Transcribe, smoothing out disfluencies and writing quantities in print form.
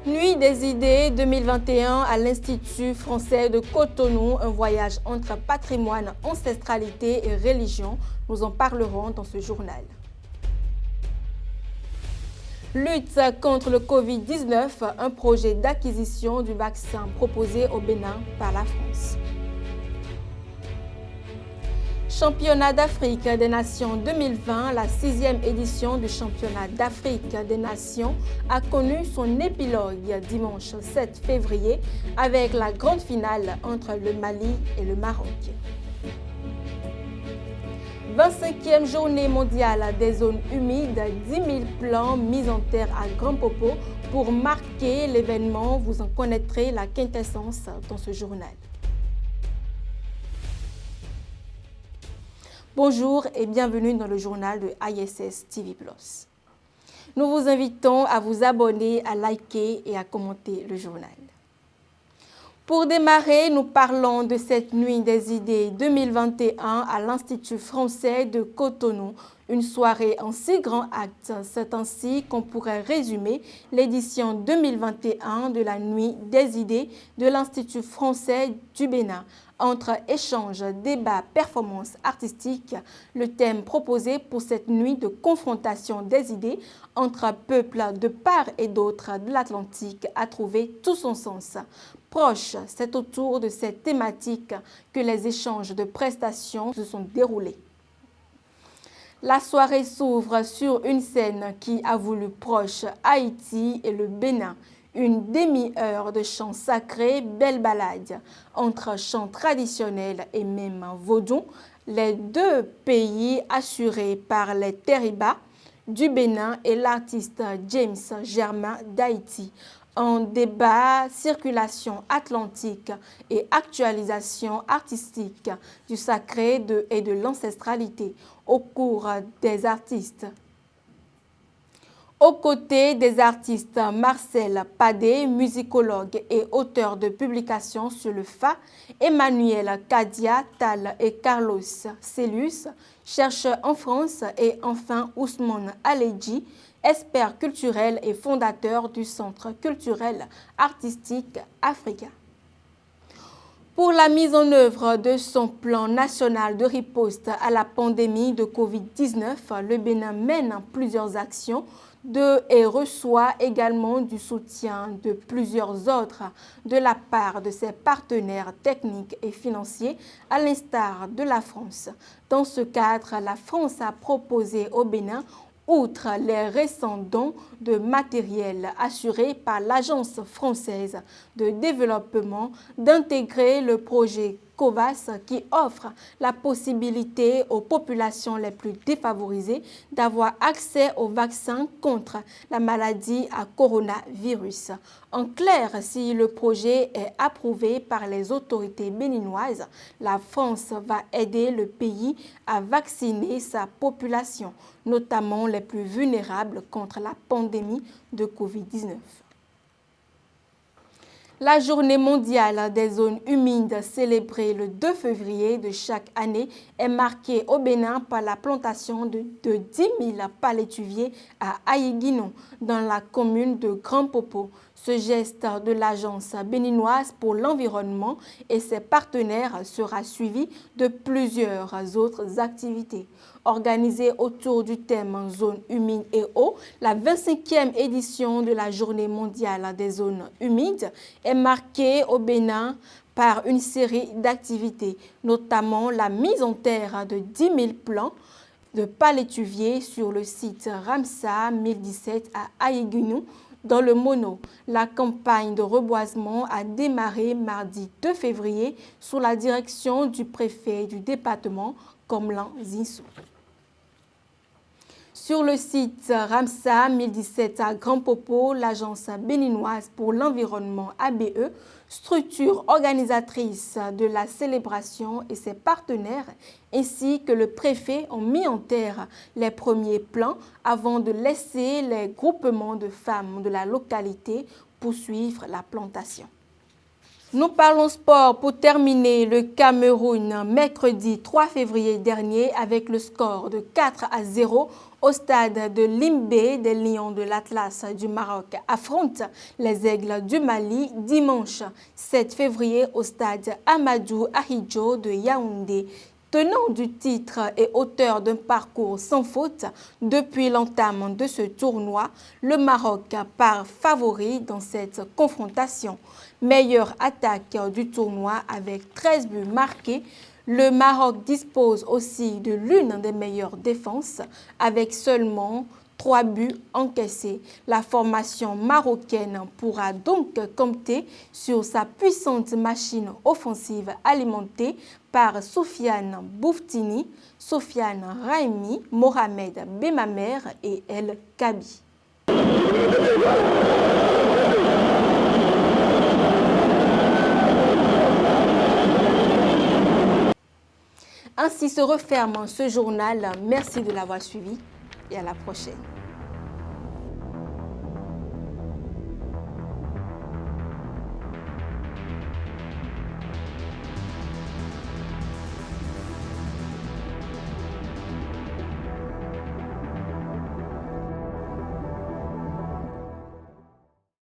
Nuit des idées 2021 à l'Institut français de Cotonou, un voyage entre patrimoine, ancestralité et religion. Nous en parlerons dans ce journal. Lutte contre le Covid-19, un projet d'acquisition du vaccin proposé au Bénin par la France. Championnat d'Afrique des Nations 2020, la 6e édition du Championnat d'Afrique des Nations a connu son épilogue dimanche 7 février avec la grande finale entre le Mali et le Maroc. 25e journée mondiale des zones humides, 10 000 plants mis en terre à Grand Popo pour marquer l'événement. Vous en connaîtrez la quintessence dans ce journal. Bonjour et bienvenue dans le journal de ISS TV+. Nous vous invitons à vous abonner, à liker et à commenter le journal. Pour démarrer, nous parlons de cette nuit des idées 2021 à l'Institut français de Cotonou. Une soirée en 6 grands actes. C'est ainsi qu'on pourrait résumer l'édition 2021 de la nuit des idées de l'Institut français du Bénin. Entre échanges, débats, performances artistiques, le thème proposé pour cette nuit de confrontation des idées entre peuples de part et d'autre de l'Atlantique a trouvé tout son sens. Proche, c'est autour de cette thématique que les échanges de prestations se sont déroulés. La soirée s'ouvre sur une scène qui a voulu proche Haïti et le Bénin. Une demi-heure de chants sacrés, belle balade entre chants traditionnels et même vaudou, les deux pays assurés par les Terribas du Bénin et l'artiste James Germain d'Haïti. En débat, circulation atlantique et actualisation artistique du sacré et de l'ancestralité au cours des artistes. Aux côtés des artistes Marcel Padé, musicologue et auteur de publications sur le Fa, Emmanuel Kadia Tal et Carlos Cellus, chercheurs en France, et enfin Ousmane Aledji, expert culturel et fondateur du Centre culturel artistique africain. Pour la mise en œuvre de son plan national de riposte à la pandémie de Covid-19, le Bénin mène plusieurs actions et reçoit également du soutien de plusieurs autres de la part de ses partenaires techniques et financiers, à l'instar de la France. Dans ce cadre, la France a proposé au Bénin, outre les récents dons de matériel assurés par l'Agence française de développement, d'intégrer le projet COVAS qui offre la possibilité aux populations les plus défavorisées d'avoir accès aux vaccins contre la maladie à coronavirus. En clair, si le projet est approuvé par les autorités béninoises, la France va aider le pays à vacciner sa population, notamment les plus vulnérables contre la pandémie de Covid-19. La journée mondiale des zones humides célébrée le 2 février de chaque année est marquée au Bénin par la plantation de 10 000 palétuviers à Aïguinon, dans la commune de Grand Popo. Ce geste de l'Agence béninoise pour l'environnement et ses partenaires sera suivi de plusieurs autres activités. Organisée autour du thème Zone humide et eau, la 25e édition de la Journée mondiale des zones humides est marquée au Bénin par une série d'activités, notamment la mise en terre de 10 000 plants de palétuviers sur le site Ramsa 1017 à Aïguinou, dans le Mono. La campagne de reboisement a démarré mardi 2 février sous la direction du préfet du département, Komlan Zinsou. Sur le site Ramsa 1017 à Grand Popo, l'Agence béninoise pour l'environnement ABE, structure organisatrice de la célébration, et ses partenaires, ainsi que le préfet ont mis en terre les premiers plans avant de laisser les groupements de femmes de la localité poursuivre la plantation. Nous parlons sport pour terminer. Le Cameroun, mercredi 3 février dernier, avec le score de 4-0 au stade de Limbé, des Lions de l'Atlas du Maroc affrontent les Aigles du Mali dimanche 7 février au stade Amadou Ahidjo de Yaoundé. Tenant du titre et auteur d'un parcours sans faute depuis l'entame de ce tournoi, le Maroc part favori dans cette confrontation. Meilleure attaque du tournoi avec 13 buts marqués, le Maroc dispose aussi de l'une des meilleures défenses avec seulement 3 buts encaissés. La formation marocaine pourra donc compter sur sa puissante machine offensive alimentée par Soufiane Bouftini, Sofiane Raimi, Mohamed Bemamer et El Kabi. Ainsi se referme ce journal. Merci de l'avoir suivi et à la prochaine.